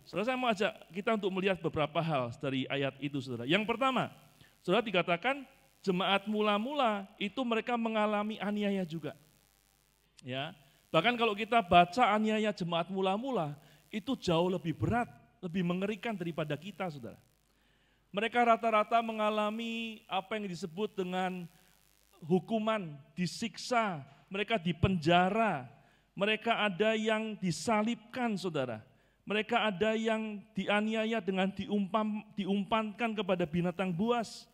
Saudara, saya mau ajak kita untuk melihat beberapa hal dari ayat itu, saudara. Yang pertama, saudara, dikatakan jemaat mula-mula itu mereka mengalami aniaya juga. Ya, bahkan kalau kita baca aniaya jemaat mula-mula, itu jauh lebih berat, lebih mengerikan daripada kita, saudara. Mereka rata-rata mengalami apa yang disebut dengan hukuman, disiksa, mereka dipenjara, mereka ada yang disalibkan, saudara. Mereka ada yang dianiaya dengan diumpankan kepada binatang buas.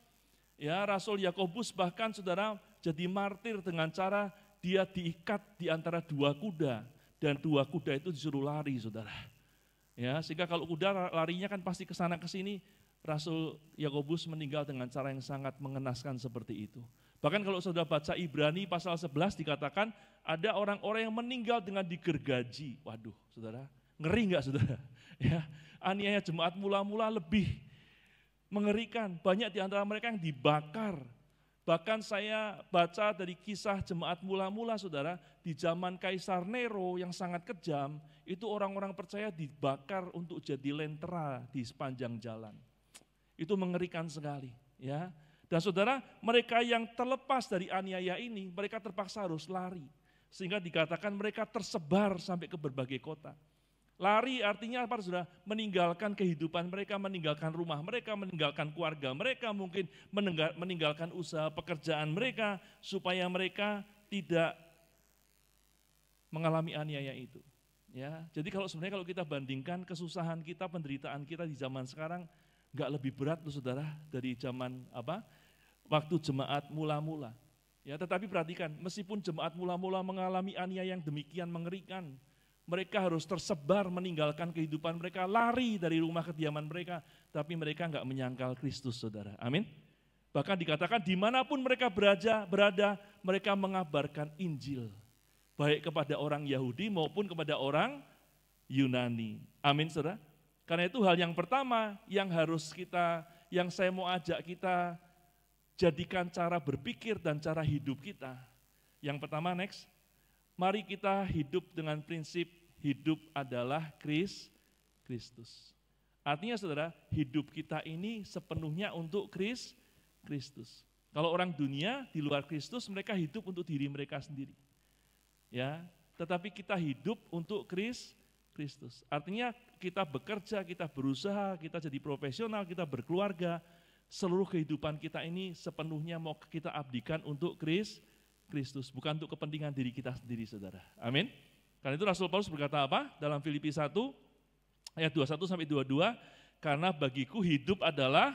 Ya, Rasul Yakobus bahkan, saudara, jadi martir dengan cara dia diikat di antara dua kuda, dan dua kuda itu disuruh lari, saudara. Ya, sehingga kalau kuda larinya kan pasti ke sana ke sini. Rasul Yakobus meninggal dengan cara yang sangat mengenaskan seperti itu. Bahkan kalau saudara baca Ibrani pasal 11 dikatakan ada orang-orang yang meninggal dengan digergaji. Waduh, saudara, ngeri enggak, saudara? Ya, aniaya jemaat mula-mula lebih mengerikan. Banyak di antara mereka yang dibakar. Bahkan saya baca dari kisah jemaat mula-mula, saudara, di zaman Kaisar Nero yang sangat kejam, itu orang-orang percaya dibakar untuk jadi lentera di sepanjang jalan. Itu mengerikan sekali, ya. Dan saudara, mereka yang terlepas dari aniaya ini, mereka terpaksa harus lari. Sehingga dikatakan mereka tersebar sampai ke berbagai kota. Lari artinya apa, saudara? Meninggalkan kehidupan mereka, meninggalkan rumah mereka, meninggalkan keluarga mereka, mungkin meninggalkan usaha pekerjaan mereka, supaya mereka tidak mengalami aniaya itu. Ya, jadi sebenarnya kalau kita bandingkan kesusahan kita, penderitaan kita di zaman sekarang, enggak lebih berat loh, saudara, dari zaman waktu jemaat mula-mula. Ya, tetapi perhatikan, meskipun jemaat mula-mula mengalami aniaya yang demikian mengerikan, mereka harus tersebar meninggalkan kehidupan mereka, lari dari rumah kediaman mereka, tapi mereka enggak menyangkal Kristus, saudara. Amin. Bahkan dikatakan dimanapun mereka berada, mereka mengabarkan Injil, baik kepada orang Yahudi maupun kepada orang Yunani. Amin, saudara. Karena itu hal yang pertama yang saya mau ajak kita jadikan cara berpikir dan cara hidup kita. Yang pertama, next, mari kita hidup dengan prinsip hidup adalah Kristus. Artinya, saudara, hidup kita ini sepenuhnya untuk Kristus. Kalau orang dunia di luar Kristus, mereka hidup untuk diri mereka sendiri. Ya, tetapi kita hidup untuk Kristus. Artinya kita bekerja, kita berusaha, kita jadi profesional, kita berkeluarga, seluruh kehidupan kita ini sepenuhnya mau kita abdikan untuk Kristus, bukan untuk kepentingan diri kita sendiri, saudara. Amin. Karena itu Rasul Paulus berkata apa? Dalam Filipi 1 ayat 21-22, karena bagiku hidup adalah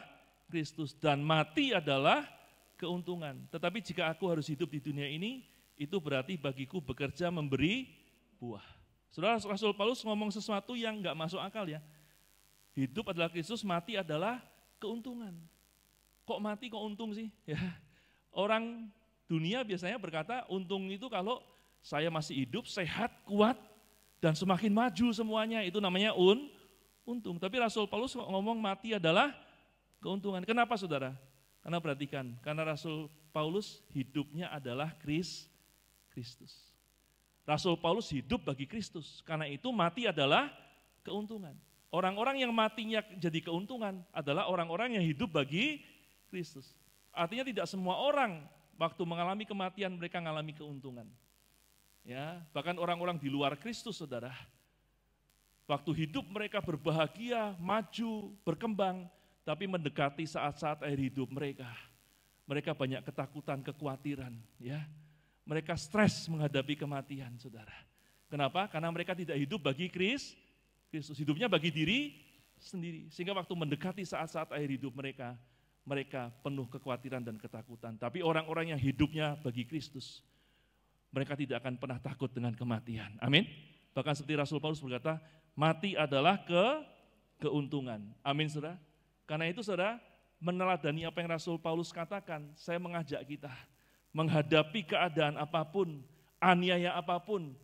Kristus dan mati adalah keuntungan. Tetapi jika aku harus hidup di dunia ini, itu berarti bagiku bekerja memberi buah. Saudara, Rasul Paulus ngomong sesuatu yang enggak masuk akal, ya. Hidup adalah Kristus, mati adalah keuntungan. Kok mati, kok untung sih? Ya. Orang dunia biasanya berkata untung itu kalau saya masih hidup, sehat, kuat, dan semakin maju semuanya, itu namanya untung. Tapi Rasul Paulus ngomong mati adalah keuntungan. Kenapa, saudara? Karena perhatikan, karena Rasul Paulus hidupnya adalah Kristus. Rasul Paulus hidup bagi Kristus, karena itu mati adalah keuntungan. Orang-orang yang matinya jadi keuntungan adalah orang-orang yang hidup bagi Kristus. Artinya tidak semua orang waktu mengalami kematian mereka mengalami keuntungan. Ya, bahkan orang-orang di luar Kristus, saudara, waktu hidup mereka berbahagia, maju, berkembang, tapi mendekati saat-saat akhir hidup mereka banyak ketakutan, kekhawatiran, ya. Mereka stres menghadapi kematian, saudara. Kenapa? Karena mereka tidak hidup bagi Kristus, hidupnya bagi diri sendiri. Sehingga waktu mendekati saat-saat akhir hidup mereka penuh kekhawatiran dan ketakutan. Tapi orang-orang yang hidupnya bagi Kristus, mereka tidak akan pernah takut dengan kematian. Amin. Bahkan seperti Rasul Paulus berkata, mati adalah keuntungan. Amin, saudara. Karena itu, saudara, meneladani apa yang Rasul Paulus katakan, saya mengajak kita menghadapi keadaan apapun, aniaya apapun,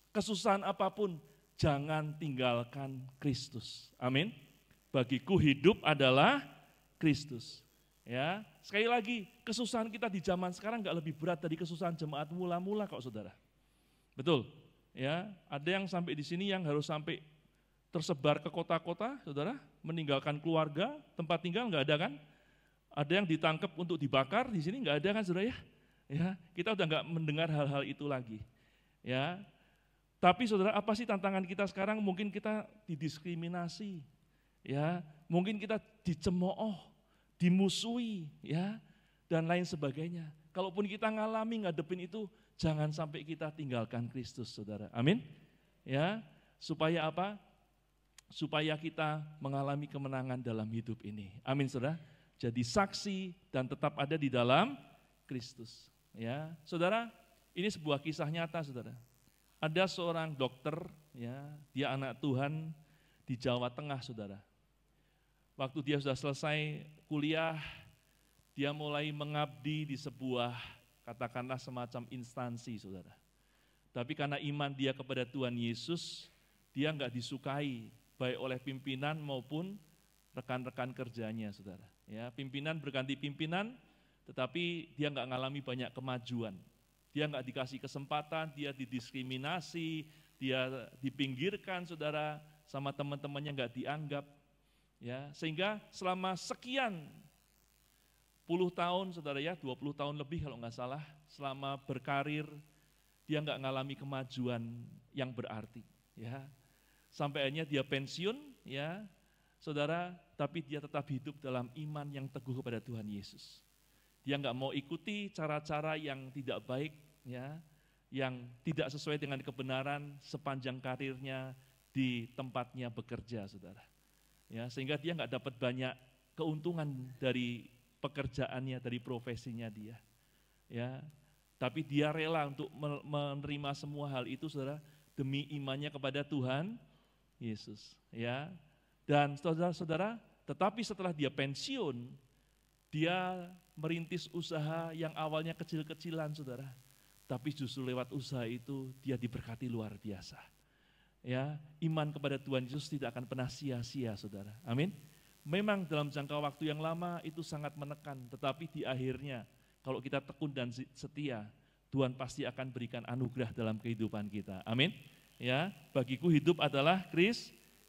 kesusahan apapun, jangan tinggalkan Kristus. Amin. Bagiku hidup adalah Kristus. Ya, sekali lagi, kesusahan kita di zaman sekarang enggak lebih berat dari kesusahan jemaat mula-mula kok, saudara. Betul. Ya, ada yang sampai di sini yang harus sampai tersebar ke kota-kota, saudara, meninggalkan keluarga, tempat tinggal nggak ada kan? Ada yang ditangkap untuk dibakar, di sini nggak ada kan, saudara ya? Ya, kita udah nggak mendengar hal-hal itu lagi. Ya, tapi saudara, apa sih tantangan kita sekarang? Mungkin kita didiskriminasi, ya, mungkin kita dicemooh, dimusuhi, ya, dan lain sebagainya. Kalaupun kita ngalami ngadepin itu, jangan sampai kita tinggalkan Kristus, saudara. Amin. Ya, supaya apa? Supaya kita mengalami kemenangan dalam hidup ini. Amin, saudara. Jadi saksi dan tetap ada di dalam Kristus. Ya, saudara, ini sebuah kisah nyata, saudara. Ada seorang dokter, ya, dia anak Tuhan di Jawa Tengah, saudara. Waktu dia sudah selesai kuliah, dia mulai mengabdi di sebuah, katakanlah semacam instansi, saudara. Tapi karena iman dia kepada Tuhan Yesus, dia enggak disukai, baik oleh pimpinan maupun rekan-rekan kerjanya, saudara. Ya, pimpinan berganti pimpinan, tetapi dia enggak ngalami banyak kemajuan. Dia enggak dikasih kesempatan, dia didiskriminasi, dia dipinggirkan, saudara, sama teman-temannya enggak dianggap. Ya, sehingga selama sekian puluh tahun, saudara ya, 20 tahun lebih kalau enggak salah, selama berkarir, dia enggak ngalami kemajuan yang berarti. Ya, sampai akhirnya dia pensiun, ya, saudara, tapi dia tetap hidup dalam iman yang teguh kepada Tuhan Yesus. Dia enggak mau ikuti cara-cara yang tidak baik, ya, yang tidak sesuai dengan kebenaran sepanjang karirnya di tempatnya bekerja, saudara. Ya, sehingga dia enggak dapat banyak keuntungan dari pekerjaannya, dari profesinya dia. Ya, tapi dia rela untuk menerima semua hal itu, saudara, demi imannya kepada Tuhan Yesus. Ya, dan saudara-saudara, tetapi setelah dia pensiun, dia merintis usaha yang awalnya kecil-kecilan, saudara. Tapi justru lewat usaha itu dia diberkati luar biasa. Ya, iman kepada Tuhan Yesus tidak akan pernah sia-sia, saudara. Amin. Memang dalam jangka waktu yang lama itu sangat menekan, tetapi di akhirnya kalau kita tekun dan setia, Tuhan pasti akan berikan anugerah dalam kehidupan kita. Amin. Ya, bagiku hidup adalah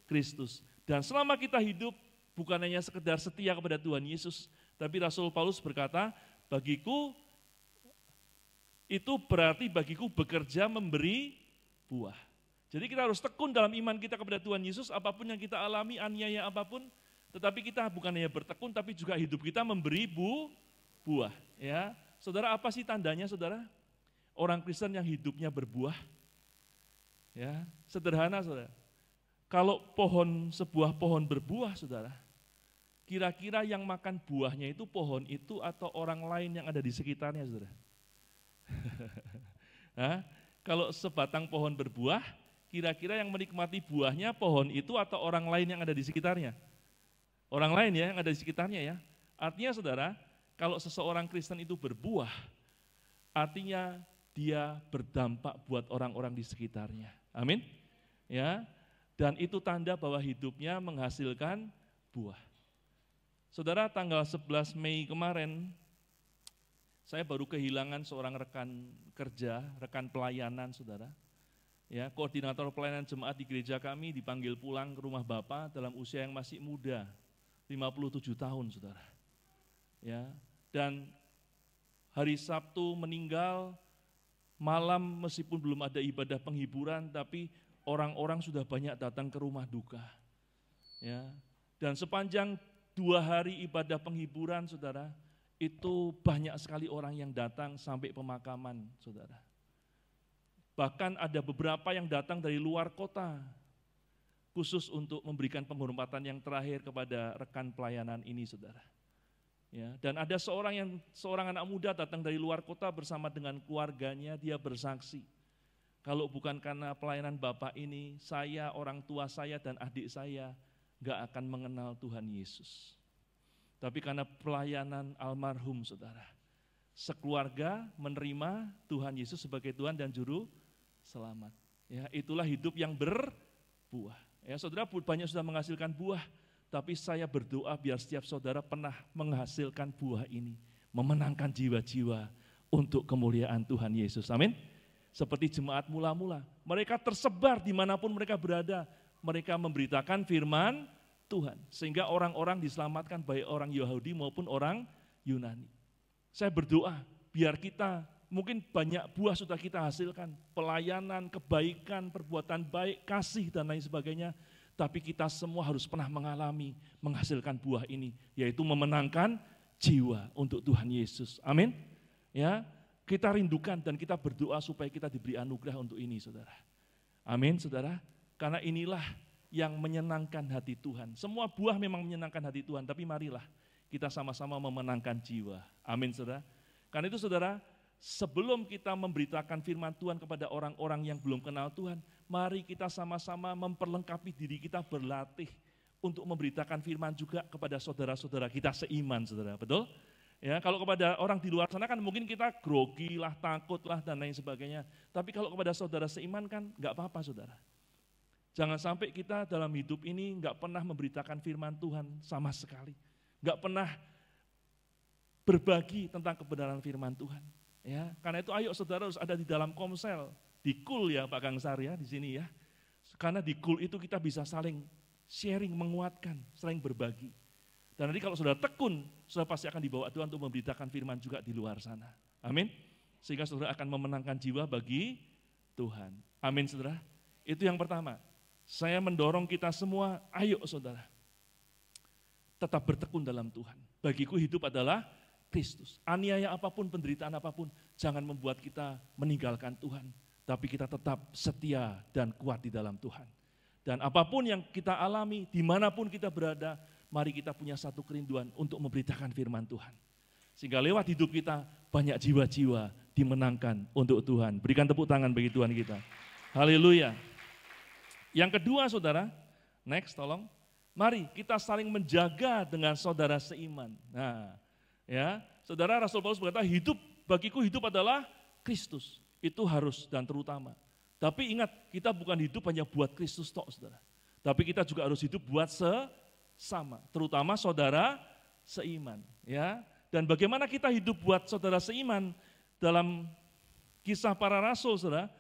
Kristus. Dan selama kita hidup bukan hanya sekedar setia kepada Tuhan Yesus, tapi Rasul Paulus berkata, bagiku itu berarti bagiku bekerja memberi buah. Jadi kita harus tekun dalam iman kita kepada Tuhan Yesus, apapun yang kita alami, aniaya apapun, tetapi kita bukan hanya bertekun, tapi juga hidup kita memberi buah. Ya, saudara, apa sih tandanya, saudara? Orang Kristen yang hidupnya berbuah. Ya, sederhana, saudara. Kalau sebuah pohon berbuah, saudara, kira-kira yang makan buahnya itu pohon itu atau orang lain yang ada di sekitarnya, saudara? Nah, kalau sebatang pohon berbuah, kira-kira yang menikmati buahnya pohon itu atau orang lain yang ada di sekitarnya? Orang lain ya, yang ada di sekitarnya ya. Artinya, saudara, kalau seseorang Kristen itu berbuah, artinya dia berdampak buat orang-orang di sekitarnya. Amin. Ya. Dan itu tanda bahwa hidupnya menghasilkan buah. Saudara, tanggal 11 Mei kemarin, saya baru kehilangan seorang rekan kerja, rekan pelayanan, saudara. Ya, koordinator pelayanan jemaat di gereja kami dipanggil pulang ke rumah Bapak dalam usia yang masih muda, 57 tahun, saudara. Ya, dan hari Sabtu meninggal, malam meskipun belum ada ibadah penghiburan, tapi orang-orang sudah banyak datang ke rumah duka. Ya, dan sepanjang 2 hari ibadah penghiburan, saudara, itu banyak sekali orang yang datang sampai pemakaman, saudara. Bahkan ada beberapa yang datang dari luar kota, khusus untuk memberikan penghormatan yang terakhir kepada rekan pelayanan ini, saudara. Ya, dan ada seorang anak muda datang dari luar kota bersama dengan keluarganya, dia bersaksi, kalau bukan karena pelayanan Bapak ini, saya, orang tua saya, dan adik saya gak akan mengenal Tuhan Yesus. Tapi karena pelayanan almarhum, saudara, sekeluarga menerima Tuhan Yesus sebagai Tuhan dan Juru Selamat. Ya, itulah hidup yang berbuah. Ya, saudara, banyak sudah menghasilkan buah, tapi saya berdoa biar setiap saudara pernah menghasilkan buah ini, memenangkan jiwa-jiwa untuk kemuliaan Tuhan Yesus. Amin. Seperti jemaat mula-mula, mereka tersebar dimanapun mereka berada, mereka memberitakan firman Tuhan. Sehingga orang-orang diselamatkan, baik orang Yahudi maupun orang Yunani. Saya berdoa, biar kita, mungkin banyak buah sudah kita hasilkan, pelayanan, kebaikan, perbuatan baik, kasih, dan lain sebagainya. Tapi kita semua harus pernah mengalami, menghasilkan buah ini, yaitu memenangkan jiwa untuk Tuhan Yesus. Amin. Ya, kita rindukan dan kita berdoa supaya kita diberi anugerah untuk ini, saudara. Amin, saudara. Karena inilah yang menyenangkan hati Tuhan. Semua buah memang menyenangkan hati Tuhan, tapi marilah kita sama-sama memenangkan jiwa. Amin, saudara. Karena itu, saudara, sebelum kita memberitakan firman Tuhan kepada orang-orang yang belum kenal Tuhan, mari kita sama-sama memperlengkapi diri kita, berlatih untuk memberitakan firman juga kepada saudara-saudara kita seiman, saudara. Betul? Ya, kalau kepada orang di luar sana kan mungkin kita grogi lah, takut lah, dan lain sebagainya. Tapi kalau kepada saudara seiman kan enggak apa-apa, saudara. Jangan sampai kita dalam hidup ini enggak pernah memberitakan firman Tuhan sama sekali. Enggak pernah berbagi tentang kebenaran firman Tuhan. Ya, karena itu ayo saudara harus ada di dalam komsel, di KUL ya Pak Gangsar ya, di sini ya. Karena di KUL itu kita bisa saling sharing, menguatkan, saling berbagi. Dan nanti kalau saudara tekun, saudara pasti akan dibawa Tuhan untuk memberitakan firman juga di luar sana. Amin. Sehingga saudara akan memenangkan jiwa bagi Tuhan. Amin, saudara. Itu yang pertama. Saya mendorong kita semua, ayo saudara, tetap bertekun dalam Tuhan. Bagiku hidup adalah Kristus. Aniaya apapun, penderitaan apapun, jangan membuat kita meninggalkan Tuhan. Tapi kita tetap setia dan kuat di dalam Tuhan. Dan apapun yang kita alami, dimanapun kita berada, mari kita punya satu kerinduan untuk memberitakan firman Tuhan. Sehingga lewat hidup kita, banyak jiwa-jiwa dimenangkan untuk Tuhan. Berikan tepuk tangan bagi Tuhan kita. Haleluya. Yang kedua, saudara, next tolong. Mari kita saling menjaga dengan saudara seiman. Nah, ya, saudara, Rasul Paulus berkata, bagiku hidup adalah Kristus. Itu harus dan terutama. Tapi ingat, kita bukan hidup hanya buat Kristus tok, saudara. Tapi kita juga harus hidup buat sesama, terutama saudara seiman. Ya. Dan bagaimana kita hidup buat saudara seiman? Dalam Kisah Para Rasul, saudara,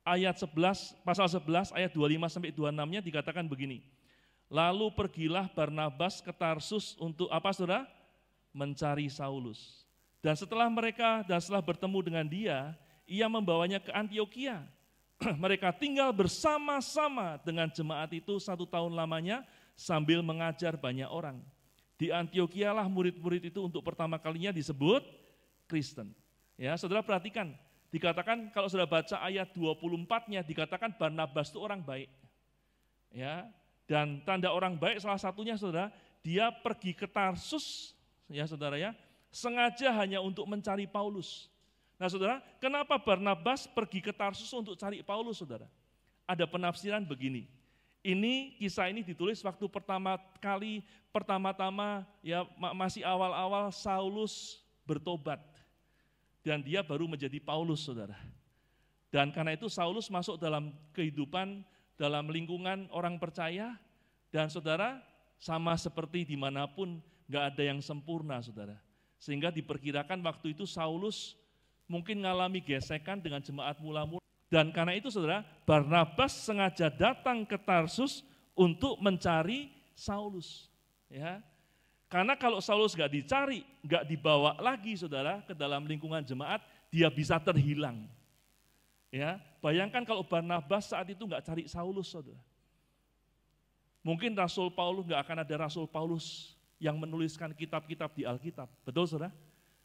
ayat 11, pasal 11, ayat 25-26-nya dikatakan begini. Lalu pergilah Barnabas ke Tarsus untuk apa, saudara? Mencari Saulus. Dan setelah bertemu dengan dia, ia membawanya ke Antiokhia. Mereka tinggal bersama-sama dengan jemaat itu 1 tahun lamanya sambil mengajar banyak orang. Di Antiokhia lah murid-murid itu untuk pertama kalinya disebut Kristen. Ya, saudara perhatikan, dikatakan kalau saudara baca ayat 24-nya dikatakan Barnabas itu orang baik. Ya, dan tanda orang baik salah satunya, saudara, dia pergi ke Tarsus, ya saudara ya, sengaja hanya untuk mencari Paulus. Nah saudara, kenapa Barnabas pergi ke Tarsus untuk cari Paulus, saudara? Ada penafsiran begini, kisah ini ditulis waktu pertama-tama ya masih awal-awal Saulus bertobat. Dan dia baru menjadi Paulus, saudara. Dan karena itu Saulus masuk dalam kehidupan, dalam lingkungan orang percaya, dan saudara, sama seperti dimanapun, gak ada yang sempurna, saudara. Sehingga diperkirakan waktu itu Saulus mungkin mengalami gesekan dengan jemaat mula-mula. Dan karena itu, saudara, Barnabas sengaja datang ke Tarsus untuk mencari Saulus. Ya. Karena kalau Saulus gak dicari, gak dibawa lagi, saudara, ke dalam lingkungan jemaat, dia bisa terhilang. Ya, bayangkan kalau Barnabas saat itu gak cari Saulus, saudara. Mungkin Rasul Paulus gak akan ada Rasul Paulus yang menuliskan kitab-kitab di Alkitab. Betul, saudara?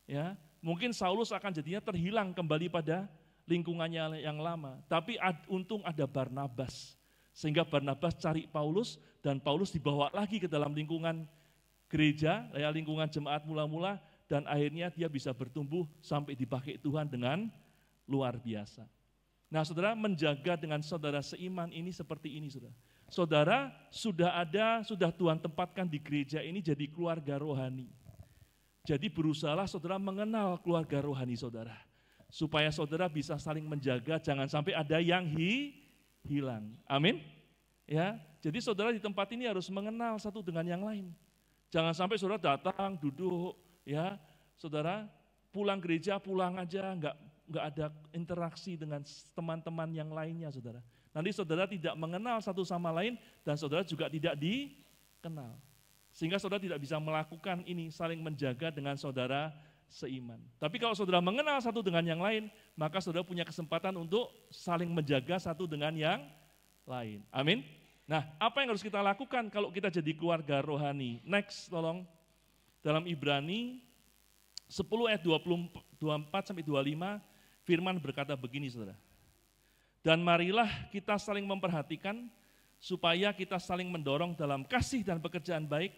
Ya, mungkin Saulus akan jadinya terhilang kembali pada lingkungannya yang lama. Tapi untung ada Barnabas. Sehingga Barnabas cari Paulus, dan Paulus dibawa lagi ke dalam lingkungan gereja, ya, lingkungan jemaat mula-mula, dan akhirnya dia bisa bertumbuh sampai dipakai Tuhan dengan luar biasa. Nah saudara, menjaga dengan saudara seiman ini seperti ini, saudara. Saudara sudah Tuhan tempatkan di gereja ini jadi keluarga rohani. Jadi berusahalah saudara mengenal keluarga rohani saudara. Supaya saudara bisa saling menjaga, jangan sampai ada yang hilang. Amin. Ya, jadi saudara di tempat ini harus mengenal satu dengan yang lain. Jangan sampai saudara datang, duduk, ya, saudara pulang gereja, pulang aja, nggak ada interaksi dengan teman-teman yang lainnya, saudara. Nanti saudara tidak mengenal satu sama lain dan saudara juga tidak dikenal. Sehingga saudara tidak bisa melakukan ini, saling menjaga dengan saudara seiman. Tapi kalau saudara mengenal satu dengan yang lain, maka saudara punya kesempatan untuk saling menjaga satu dengan yang lain. Amin. Nah, apa yang harus kita lakukan kalau kita jadi keluarga rohani? Next, tolong. Dalam Ibrani 10 ayat 24 sampai 25, firman berkata begini, saudara. Dan marilah kita saling memperhatikan, supaya kita saling mendorong dalam kasih dan pekerjaan baik.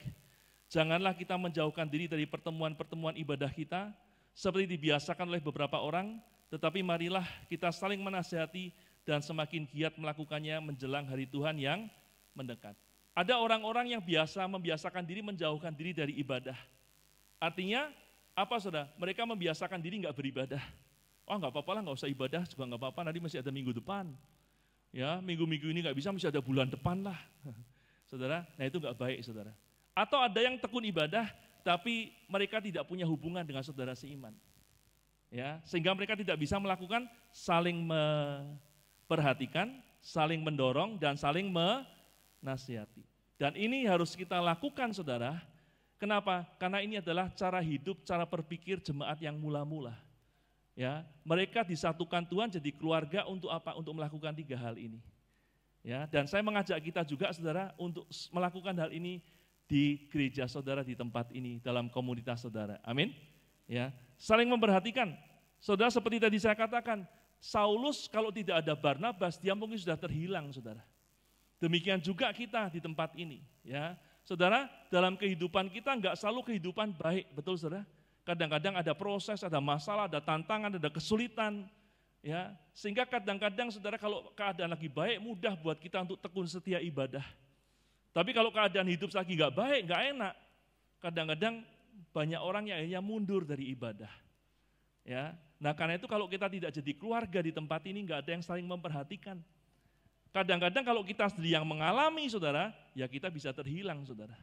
Janganlah kita menjauhkan diri dari pertemuan-pertemuan ibadah kita, seperti dibiasakan oleh beberapa orang, tetapi marilah kita saling menasihati dan semakin giat melakukannya menjelang hari Tuhan yang mendekat. Ada orang-orang yang membiasakan diri menjauhkan diri dari ibadah. Artinya, apa saudara? Mereka membiasakan diri nggak beribadah. Oh nggak apa-apa lah, nggak usah ibadah juga nggak apa-apa, nanti masih ada minggu depan. Ya, minggu-minggu ini nggak bisa, masih ada bulan depan lah. Saudara, nah itu nggak baik, saudara. Atau ada yang tekun ibadah, tapi mereka tidak punya hubungan dengan saudara seiman. Ya, sehingga mereka tidak bisa melakukan saling memperhatikan, saling mendorong, dan saling menasihati. Dan ini harus kita lakukan, saudara. Kenapa? Karena ini adalah cara hidup, cara berpikir jemaat yang mula-mula. Ya, mereka disatukan Tuhan jadi keluarga untuk apa? Untuk melakukan 3 hal ini. Ya, dan saya mengajak kita juga, saudara, untuk melakukan hal ini di gereja saudara, di tempat ini, dalam komunitas saudara. Amin. Ya, saling memperhatikan. Saudara, seperti tadi saya katakan, Saulus kalau tidak ada Barnabas, dia mungkin sudah terhilang, saudara. Demikian juga kita di tempat ini. Ya, saudara, dalam kehidupan kita enggak selalu kehidupan baik, betul saudara? Kadang-kadang ada proses, ada masalah, ada tantangan, ada kesulitan. Ya, sehingga kadang-kadang saudara kalau keadaan lagi baik, mudah buat kita untuk tekun setia ibadah. Tapi kalau keadaan hidup lagi nggak baik, nggak enak, kadang-kadang banyak orang yang akhirnya mundur dari ibadah. Ya, nah karena itu kalau kita tidak jadi keluarga di tempat ini, nggak ada yang saling memperhatikan. Kadang-kadang kalau kita sendiri yang mengalami, saudara, ya kita bisa terhilang, saudara.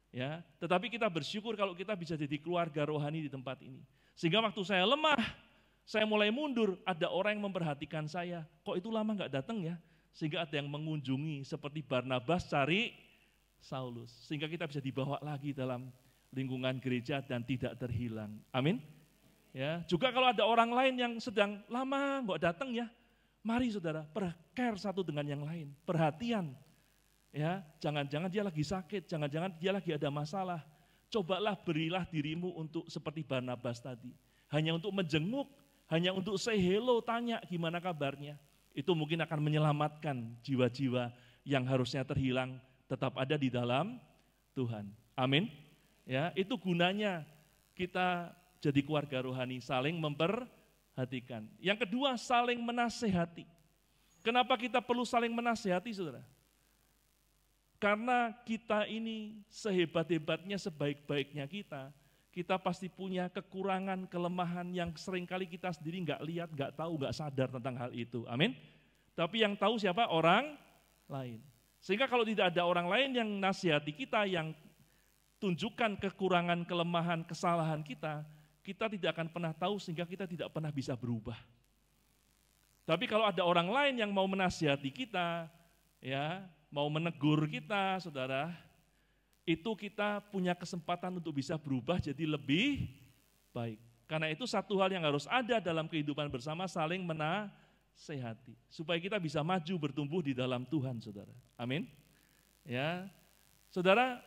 Ya, tetapi kita bersyukur kalau kita bisa jadi keluarga rohani di tempat ini. Sehingga waktu saya lemah, saya mulai mundur, ada orang yang memperhatikan saya. Kok itu lama nggak datang ya? Sehingga ada yang mengunjungi seperti Barnabas cari Saulus. Sehingga kita bisa dibawa lagi dalam lingkungan gereja dan tidak terhilang. Amin. Ya, juga kalau ada orang lain yang sedang lama nggak datang ya, mari saudara, care satu dengan yang lain, perhatian. Ya, jangan-jangan dia lagi sakit, jangan-jangan dia lagi ada masalah. Cobalah berilah dirimu untuk seperti Barnabas tadi. Hanya untuk menjenguk, hanya untuk say hello, tanya gimana kabarnya. Itu mungkin akan menyelamatkan jiwa-jiwa yang harusnya terhilang tetap ada di dalam Tuhan. Amin. Ya, itu gunanya kita jadi keluarga rohani, saling memperhatikan. Yang kedua, saling menasehati. Kenapa kita perlu saling menasehati, saudara? Karena kita ini sehebat-hebatnya, sebaik-baiknya kita pasti punya kekurangan, kelemahan yang seringkali kita sendiri nggak lihat, nggak tahu, nggak sadar tentang hal itu. Amin. Tapi yang tahu siapa? Orang lain. Sehingga kalau tidak ada orang lain yang nasihati kita, yang tunjukkan kekurangan, kelemahan, kesalahan kita tidak akan pernah tahu, sehingga kita tidak pernah bisa berubah. Tapi kalau ada orang lain yang mau menasihati kita, ya, mau menegur kita, saudara, itu kita punya kesempatan untuk bisa berubah jadi lebih baik. Karena itu satu hal yang harus ada dalam kehidupan bersama, saling menasehati. Supaya kita bisa maju bertumbuh di dalam Tuhan, saudara. Amin. Ya, saudara,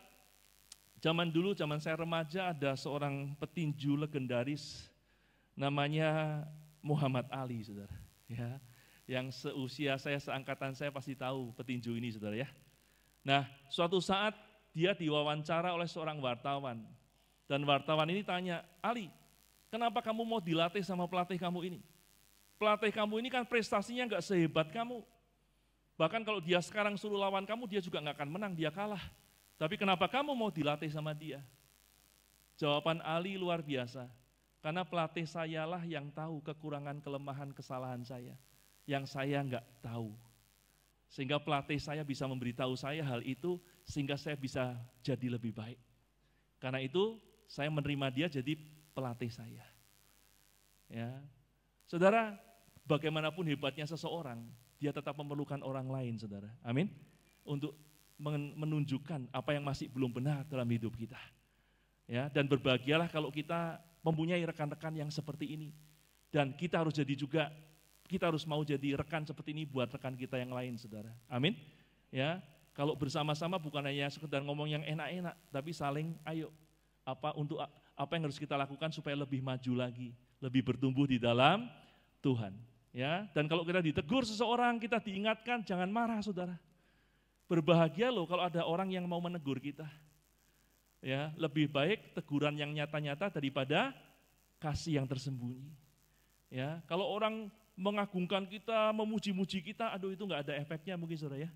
zaman dulu, zaman saya remaja, ada seorang petinju legendaris, namanya Muhammad Ali, saudara. Ya, yang seusia saya, seangkatan saya pasti tahu petinju ini, saudara ya. Nah, suatu saat dia diwawancara oleh seorang wartawan. Dan wartawan ini tanya, Ali, kenapa kamu mau dilatih sama pelatih kamu ini? Pelatih kamu ini kan prestasinya nggak sehebat kamu. Bahkan kalau dia sekarang suruh lawan kamu, dia juga nggak akan menang, dia kalah. Tapi kenapa kamu mau dilatih sama dia? Jawaban Ali luar biasa. Karena pelatih sayalah yang tahu kekurangan, kelemahan, kesalahan saya. Yang saya nggak tahu. Sehingga pelatih saya bisa memberitahu saya hal itu, sehingga saya bisa jadi lebih baik. Karena itu saya menerima dia jadi pelatih saya. Ya, Saudara, bagaimanapun hebatnya seseorang, dia tetap memerlukan orang lain, saudara. Amin. Untuk menunjukkan apa yang masih belum benar dalam hidup kita. Ya, dan berbahagialah kalau kita mempunyai rekan-rekan yang seperti ini. Dan kita harus jadi juga, kita harus mau jadi rekan seperti ini buat rekan kita yang lain, saudara. Amin. Ya, kalau bersama-sama bukan hanya sekedar ngomong yang enak-enak, tapi saling ayo apa yang harus kita lakukan supaya lebih maju lagi, lebih bertumbuh di dalam Tuhan. Ya, dan kalau kita ditegur seseorang, kita diingatkan jangan marah, saudara. Berbahagia loh kalau ada orang yang mau menegur kita. Ya, lebih baik teguran yang nyata-nyata daripada kasih yang tersembunyi. Ya, kalau orang mengagungkan kita, memuji-muji kita, aduh itu nggak ada efeknya mungkin, saudara ya.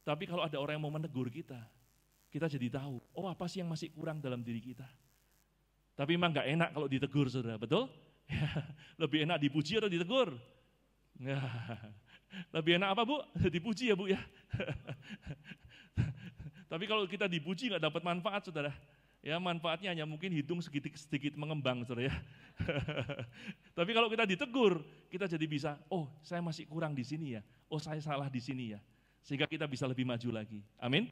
Tapi kalau ada orang yang mau menegur kita jadi tahu, oh apa sih yang masih kurang dalam diri kita. Tapi memang nggak enak kalau ditegur, saudara, betul? Lebih enak dipuji atau ditegur? Ya. Lebih enak apa, Bu? Dipuji ya, Bu ya. Tapi kalau kita dipuji nggak dapat manfaat, saudara. Ya, manfaatnya hanya mungkin hidung sedikit mengembang, saudara ya. Tapi kalau kita ditegur, kita jadi bisa, oh saya masih kurang di sini ya. Oh saya salah di sini ya. Sehingga kita bisa lebih maju lagi. Amin.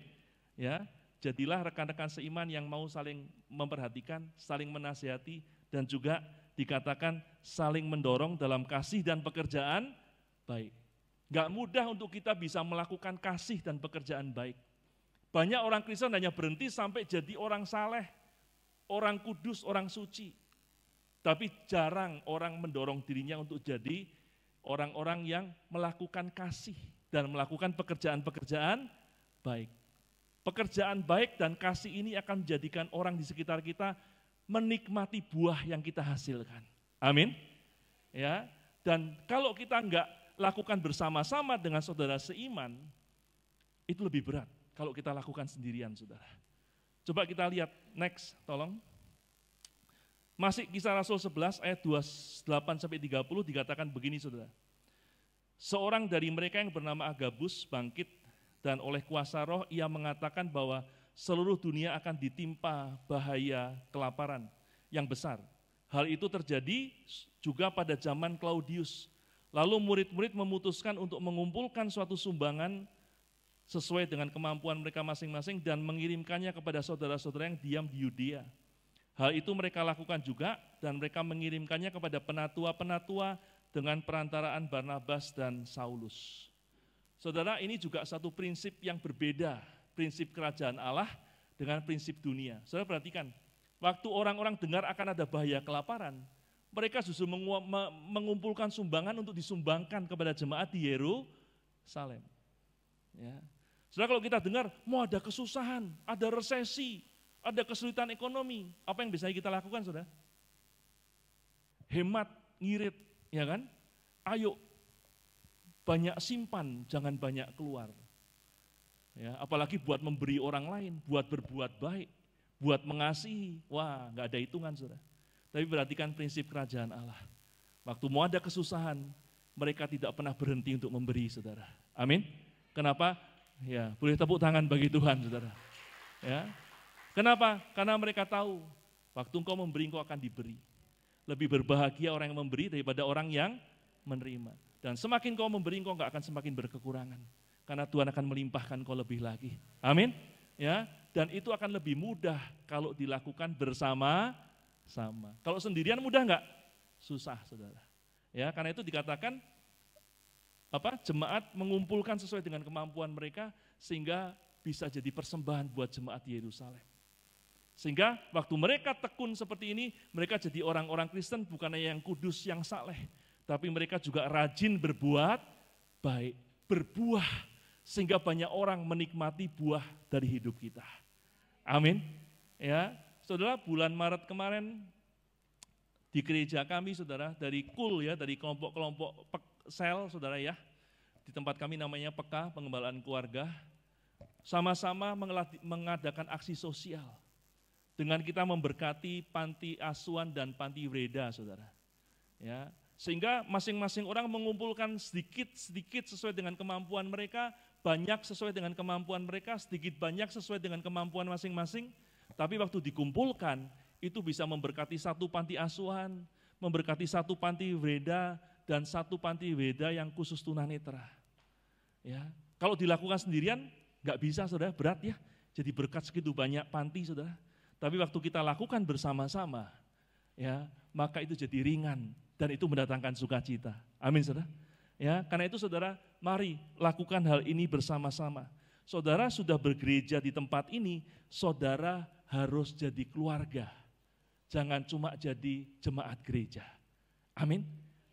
Ya, jadilah rekan-rekan seiman yang mau saling memperhatikan, saling menasihati, dan juga dikatakan saling mendorong dalam kasih dan pekerjaan baik. Gak mudah untuk kita bisa melakukan kasih dan pekerjaan baik. Banyak orang Kristen hanya berhenti sampai jadi orang saleh, orang kudus, orang suci. Tapi jarang orang mendorong dirinya untuk jadi orang-orang yang melakukan kasih dan melakukan pekerjaan-pekerjaan baik. Pekerjaan baik dan kasih ini akan menjadikan orang di sekitar kita menikmati buah yang kita hasilkan. Amin. Ya. Dan kalau kita enggak lakukan bersama-sama dengan saudara seiman, itu lebih berat kalau kita lakukan sendirian, saudara. Coba kita lihat next, tolong. Masih Kisah Rasul 11 ayat 28-30 dikatakan begini, saudara. Seorang dari mereka yang bernama Agabus bangkit dan oleh kuasa roh ia mengatakan bahwa seluruh dunia akan ditimpa bahaya kelaparan yang besar. Hal itu terjadi juga pada zaman Claudius. Lalu murid-murid memutuskan untuk mengumpulkan suatu sumbangan sesuai dengan kemampuan mereka masing-masing dan mengirimkannya kepada saudara-saudara yang diam di Yudea. Hal itu mereka lakukan juga dan mereka mengirimkannya kepada penatua-penatua dengan perantaraan Barnabas dan Saulus. Saudara, ini juga satu prinsip yang berbeda, prinsip kerajaan Allah dengan prinsip dunia. Saudara perhatikan, waktu orang-orang dengar akan ada bahaya kelaparan, mereka justru mengumpulkan sumbangan untuk disumbangkan kepada jemaat di Yerusalem. Ya. Saudara, kalau kita dengar mau ada kesusahan, ada resesi, ada kesulitan ekonomi, apa yang bisa kita lakukan, saudara? Hemat, ngirit, ya kan? Ayo, banyak simpan, jangan banyak keluar. Ya, apalagi buat memberi orang lain, buat berbuat baik, buat mengasihi, wah nggak ada hitungan, saudara. Tapi perhatikan prinsip kerajaan Allah. Waktu mau ada kesusahan, mereka tidak pernah berhenti untuk memberi, saudara. Amin. Kenapa? Ya, boleh tepuk tangan bagi Tuhan, saudara. Ya. Kenapa? Karena mereka tahu, waktu engkau memberi, engkau akan diberi. Lebih berbahagia orang yang memberi daripada orang yang menerima. Dan semakin kau memberi, engkau enggak akan semakin berkekurangan. Karena Tuhan akan melimpahkan kau lebih lagi. Amin. Ya, dan itu akan lebih mudah kalau dilakukan bersama-sama. Kalau sendirian mudah enggak? Susah, saudara. Ya, karena itu dikatakan jemaat mengumpulkan sesuai dengan kemampuan mereka sehingga bisa jadi persembahan buat jemaat di Yerusalem. Sehingga waktu mereka tekun seperti ini, mereka jadi orang-orang Kristen bukan hanya yang kudus, yang saleh, tapi mereka juga rajin berbuat baik, berbuah, sehingga banyak orang menikmati buah dari hidup kita. Amin. Ya, saudara, bulan Maret kemarin di gereja kami, saudara, dari KUL ya, dari kelompok-kelompok sel, saudara ya, di tempat kami namanya PK, Pengembalaan Keluarga, sama-sama mengadakan aksi sosial dengan kita memberkati panti asuhan dan panti Wreda, saudara. Ya, sehingga masing-masing orang mengumpulkan sedikit-sedikit sesuai dengan kemampuan mereka, banyak sesuai dengan kemampuan mereka, sedikit banyak sesuai dengan kemampuan masing-masing. Tapi waktu dikumpulkan, itu bisa memberkati satu panti asuhan, memberkati satu panti Weda dan satu panti Weda yang khusus tunanetra. Ya, kalau dilakukan sendirian nggak bisa, saudara, berat ya. Jadi berkat segitu banyak panti, saudara. Tapi waktu kita lakukan bersama-sama, ya, maka itu jadi ringan dan itu mendatangkan sukacita. Amin, saudara. Ya, karena itu saudara, mari lakukan hal ini bersama-sama. Saudara sudah bergereja di tempat ini, saudara harus jadi keluarga. Jangan cuma jadi jemaat gereja. Amin.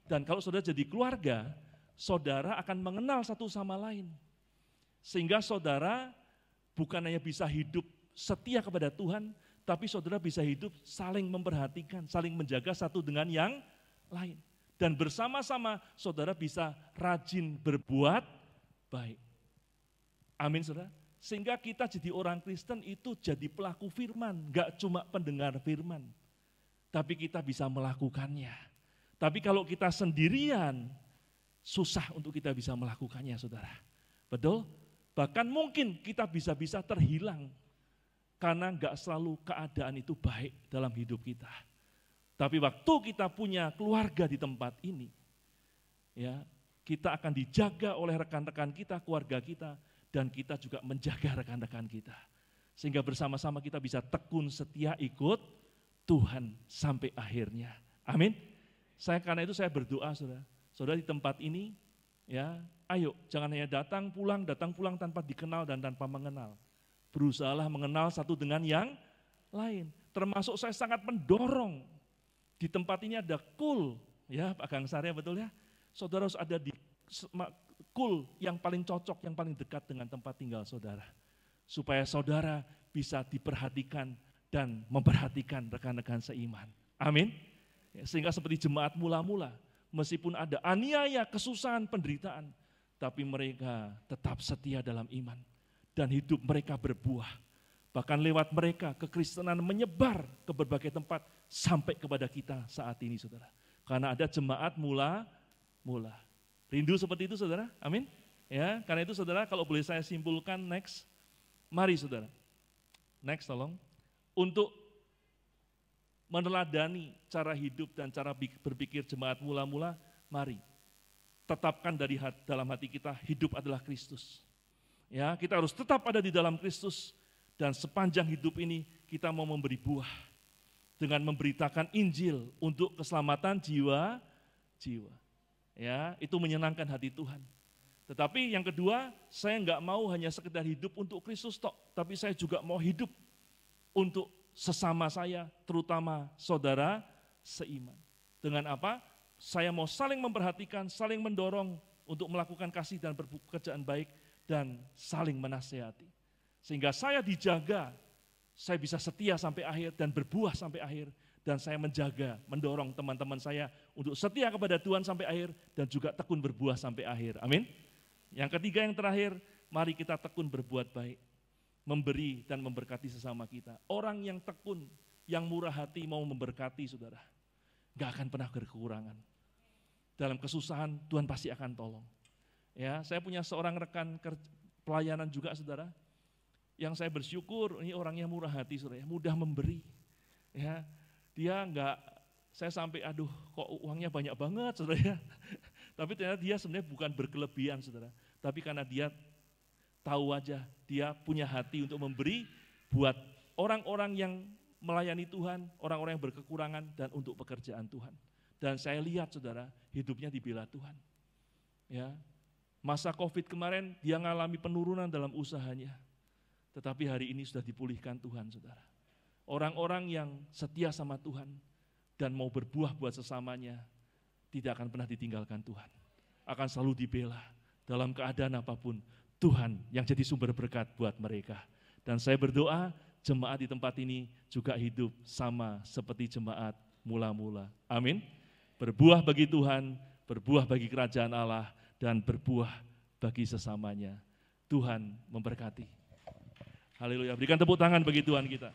Dan kalau saudara jadi keluarga, saudara akan mengenal satu sama lain. Sehingga saudara bukan hanya bisa hidup setia kepada Tuhan, tapi saudara bisa hidup saling memperhatikan, saling menjaga satu dengan yang lain. Dan bersama-sama saudara bisa rajin berbuat baik. Amin, saudara. Sehingga kita jadi orang Kristen itu jadi pelaku firman, enggak cuma pendengar firman. Tapi kita bisa melakukannya. Tapi kalau kita sendirian, susah untuk kita bisa melakukannya, saudara. Betul? Bahkan mungkin kita bisa-bisa terhilang karena enggak selalu keadaan itu baik dalam hidup kita. Tapi waktu kita punya keluarga di tempat ini, ya, kita akan dijaga oleh rekan-rekan kita, keluarga kita, dan kita juga menjaga rekan-rekan kita. Sehingga bersama-sama kita bisa tekun setia ikut Tuhan sampai akhirnya. Amin. Karena itu saya berdoa, saudara. Saudara di tempat ini, ya, ayo jangan hanya datang pulang tanpa dikenal dan tanpa mengenal. Berusahalah mengenal satu dengan yang lain. Termasuk saya sangat mendorong di tempat ini ada kul, ya Pak Gang Sarya, betul ya. Saudara harus ada di kul yang paling cocok, yang paling dekat dengan tempat tinggal saudara. Supaya saudara bisa diperhatikan dan memperhatikan rekan-rekan seiman. Amin. Sehingga seperti jemaat mula-mula, meskipun ada aniaya, kesusahan, penderitaan, tapi mereka tetap setia dalam iman. Dan hidup mereka berbuah. Bahkan lewat mereka kekristenan menyebar ke berbagai tempat sampai kepada kita saat ini, saudara. Karena ada jemaat mula-mula. Rindu seperti itu, saudara? Amin. Ya, karena itu saudara, kalau boleh saya simpulkan, next. Mari saudara. Next, tolong. Untuk meneladani cara hidup dan cara berpikir jemaat mula-mula, mari tetapkan dalam hati kita, hidup adalah Kristus. Ya, kita harus tetap ada di dalam Kristus dan sepanjang hidup ini kita mau memberi buah dengan memberitakan Injil untuk keselamatan jiwa-jiwa. Ya, itu menyenangkan hati Tuhan. Tetapi yang kedua, saya enggak mau hanya sekedar hidup untuk Kristus tok, tapi saya juga mau hidup untuk sesama saya, terutama saudara seiman. Dengan apa? Saya mau saling memperhatikan, saling mendorong untuk melakukan kasih dan pekerjaan baik dan saling menasehati. Sehingga saya dijaga, saya bisa setia sampai akhir dan berbuah sampai akhir. Dan saya menjaga, mendorong teman-teman saya untuk setia kepada Tuhan sampai akhir dan juga tekun berbuah sampai akhir. Amin. Yang ketiga, yang terakhir, mari kita tekun berbuat baik. Memberi dan memberkati sesama kita. Orang yang tekun, yang murah hati mau memberkati saudara, gak akan pernah berkekurangan. Dalam kesusahan Tuhan pasti akan tolong. Ya, saya punya seorang rekan pelayanan juga saudara, yang saya bersyukur ini orangnya murah hati saudara, mudah memberi. Ya, dia enggak, saya sampai aduh kok uangnya banyak banget saudara ya. Tapi ternyata dia sebenarnya bukan berkelebihan saudara, tapi karena dia tahu aja, dia punya hati untuk memberi buat orang-orang yang melayani Tuhan, orang-orang yang berkekurangan dan untuk pekerjaan Tuhan. Dan saya lihat saudara, hidupnya dibela Tuhan. Ya, masa COVID kemarin dia mengalami penurunan dalam usahanya. Tetapi hari ini sudah dipulihkan Tuhan saudara. Orang-orang yang setia sama Tuhan dan mau berbuah buat sesamanya, tidak akan pernah ditinggalkan Tuhan. Akan selalu dibela dalam keadaan apapun. Tuhan yang jadi sumber berkat buat mereka. Dan saya berdoa jemaat di tempat ini juga hidup sama seperti jemaat mula-mula. Amin. Berbuah bagi Tuhan, berbuah bagi kerajaan Allah, dan berbuah bagi sesamanya. Tuhan memberkati. Haleluya. Berikan tepuk tangan bagi Tuhan kita.